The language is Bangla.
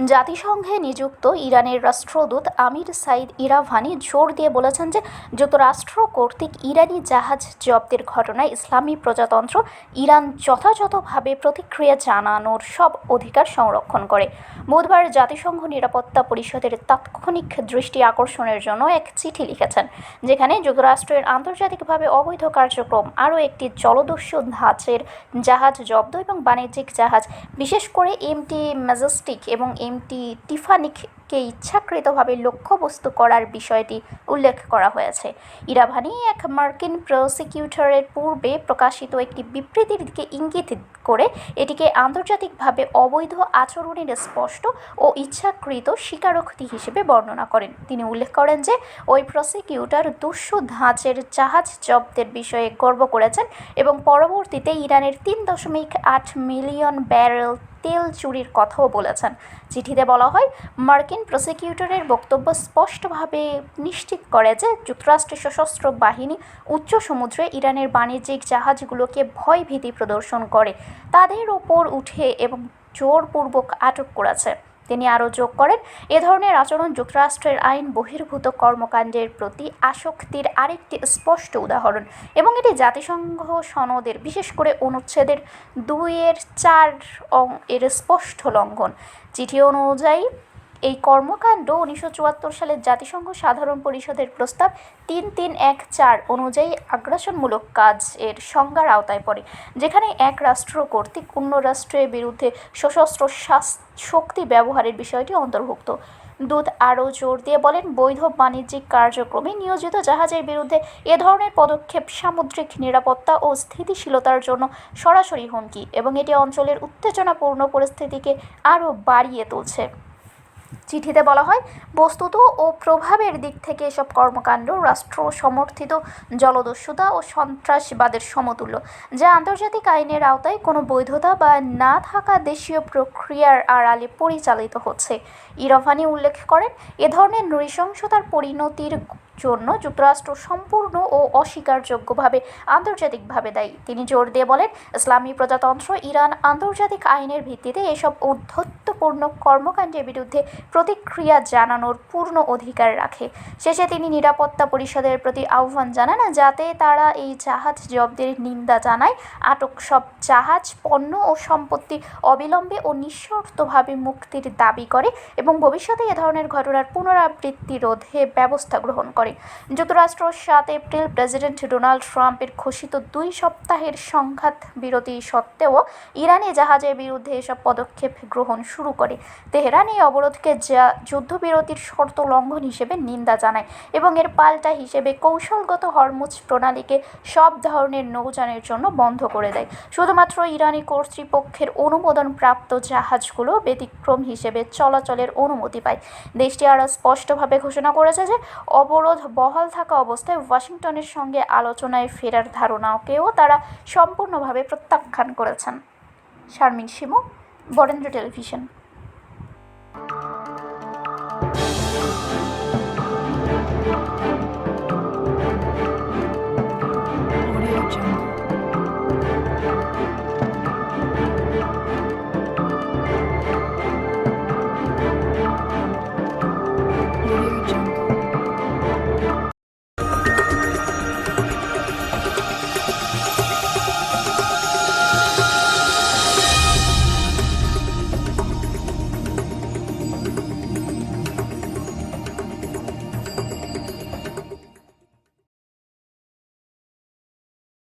জাতিসংঘে নিযুক্ত ইরানের রাষ্ট্রদূত আমির সাইদ ইরাভানি জোর দিয়ে বলেছেন যে যুক্তরাষ্ট্র কর্তৃক ইরানি জাহাজ জব্দের ঘটনায় ইসলামী প্রজাতন্ত্র ইরান যথাযথভাবে প্রতিক্রিয়া জানানোর সব অধিকার সংরক্ষণ করে। বুধবার জাতিসংঘ নিরাপত্তা পরিষদের তাৎক্ষণিক দৃষ্টি আকর্ষণের জন্য এক চিঠি লিখেছেন, যেখানে যুক্তরাষ্ট্রের আন্তর্জাতিকভাবে অবৈধ কার্যক্রম, আরও একটি জলদস্যু ধাঁচের জাহাজ জব্দ এবং বাণিজ্যিক জাহাজ, বিশেষ করে এমটি ম্যাজেস্টিক এবং এমটি টিফানিকে ইচ্ছাকৃতভাবে লক্ষ্যবস্তু করার বিষয়টি উল্লেখ করা হয়েছে। ইরাভানি এক মার্কিন প্রসিকিউটরের পূর্বে প্রকাশিত একটি বিবৃতির দিকে ইঙ্গিত করে এটিকে আন্তর্জাতিকভাবে অবৈধ আচরণের স্পষ্ট ও ইচ্ছাকৃত স্বীকারোক্তি হিসেবে বর্ণনা করেন। তিনি উল্লেখ করেন যে ওই প্রসিকিউটর দস্যু ধাঁচের জাহাজ জব্দের বিষয়ে গর্ব করেছেন এবং পরবর্তীতে ইরানের 3.8 মিলিয়ন ব্যারেল তেল চুরির কথাও বলেছেন। চিঠিতে বলা হয়, মার্কিন প্রসিকিউটরের বক্তব্য স্পষ্টভাবে নিশ্চিত করে যে যুক্তরাষ্ট্রের সশস্ত্র বাহিনী উচ্চ সমুদ্রে ইরানের বাণিজ্যিক জাহাজগুলোকে ভয়ভীতি প্রদর্শন করে, তাদের ওপর উঠে এবং জোরপূর্বক আটক করেছে। তিনি আরও যোগ করেন, এ ধরনের আচরণ যুক্তরাষ্ট্রের আইন বহির্ভূত কর্মকাণ্ডের প্রতি আসক্তির আরেকটি স্পষ্ট উদাহরণ এবং এটি জাতিসংঘ সনদের, বিশেষ করে অনুচ্ছেদের 2-4 এর স্পষ্ট লঙ্ঘন। চিঠি অনুযায়ী এই কর্মকাণ্ড 1974 সালের জাতিসংঘ সাধারণ পরিষদের প্রস্তাব 3314 অনুযায়ী আগ্রাসনমূলক কাজ এর সংজ্ঞার আওতায় পড়ে, যেখানে এক রাষ্ট্র কর্তৃক অন্য রাষ্ট্রের বিরুদ্ধে সশস্ত্র শক্তি ব্যবহারের বিষয়টি অন্তর্ভুক্ত। দূত আরও জোর দিয়ে বলেন, বৈধ বাণিজ্যিক কার্যক্রমে নিয়োজিত জাহাজের বিরুদ্ধে এ ধরনের পদক্ষেপ সামুদ্রিক নিরাপত্তা ও স্থিতিশীলতার জন্য সরাসরি হুমকি এবং এটি অঞ্চলের উত্তেজনাপূর্ণ পরিস্থিতিকে আরও বাড়িয়ে তুলছে। চিঠিতে বলা হয়, বস্তুত ও প্রভাবের দিক থেকে এসব কর্মকাণ্ড রাষ্ট্র সমর্থিত জলদস্যুতা ও সন্ত্রাসবাদের সমতুল্য, যা আন্তর্জাতিক আইনের আওতায় কোনো বৈধতা বা না থাকা দেশীয় প্রক্রিয়ার আড়ালে পরিচালিত হচ্ছে। ইরাভানি উল্লেখ করেন, এ ধরনের নৃশংসতার পরিণতির জন্য যুক্তরাষ্ট্র সম্পূর্ণ ও অস্বীকারযোগ্যভাবে আন্তর্জাতিকভাবে দায়ী। তিনি জোর দিয়ে বলেন, ইসলামী প্রজাতন্ত্র ইরান আন্তর্জাতিক আইনের ভিত্তিতে এসব ঔদ্ধত্যপূর্ণ কর্মকাণ্ডের বিরুদ্ধে প্রতিক্রিয়া জানানোর পূর্ণ অধিকার রাখে। শেষে তিনি নিরাপত্তা পরিষদের প্রতি আহ্বান জানান যাতে তারা এই জাহাজ জব্দের নিন্দা জানায়, আটক সব জাহাজ, পণ্য ও সম্পত্তি অবিলম্বে ও নিঃশর্তভাবে মুক্তির দাবি করে এবং ভবিষ্যতে এ ধরনের ঘটনার পুনরাবৃত্তি রোধে ব্যবস্থা গ্রহণ করে। যুক্তরাষ্ট্র 7 এপ্রিল প্রেসিডেন্ট ডোনাল্ড ট্রাম্পের ঘোষিত 2 সপ্তাহের সংঘাত বিরতি সত্ত্বেও ইরানি জাহাজের বিরুদ্ধে এসব পদক্ষেপ গ্রহণ শুরু করে। তেহরান এই অবরোধকে যুদ্ধবিরতির শর্ত লঙ্ঘন হিসেবে নিন্দা জানায় এবং এর পাল্টা হিসেবে কৌশলগত হরমুজ প্রণালীকে সব ধরনের নৌযানের জন্য বন্ধ করে দেয়। শুধুমাত্র ইরানি কর্তৃপক্ষের অনুমোদনপ্রাপ্ত জাহাজগুলো ব্যতিক্রম হিসেবে চলাচলের অনুমতি পায়। দেশটি আরও স্পষ্টভাবে ঘোষণা করেছে যে অবরোধ বহাল থাকা অবস্থায় ওয়াশিংটনের সঙ্গে আলোচনায় ফেরার ধারণাকেও তারা সম্পূর্ণভাবে প্রত্যাখ্যান করেছেন। শারমিন শিমু, বরেন্দ্র টেলিভিশন।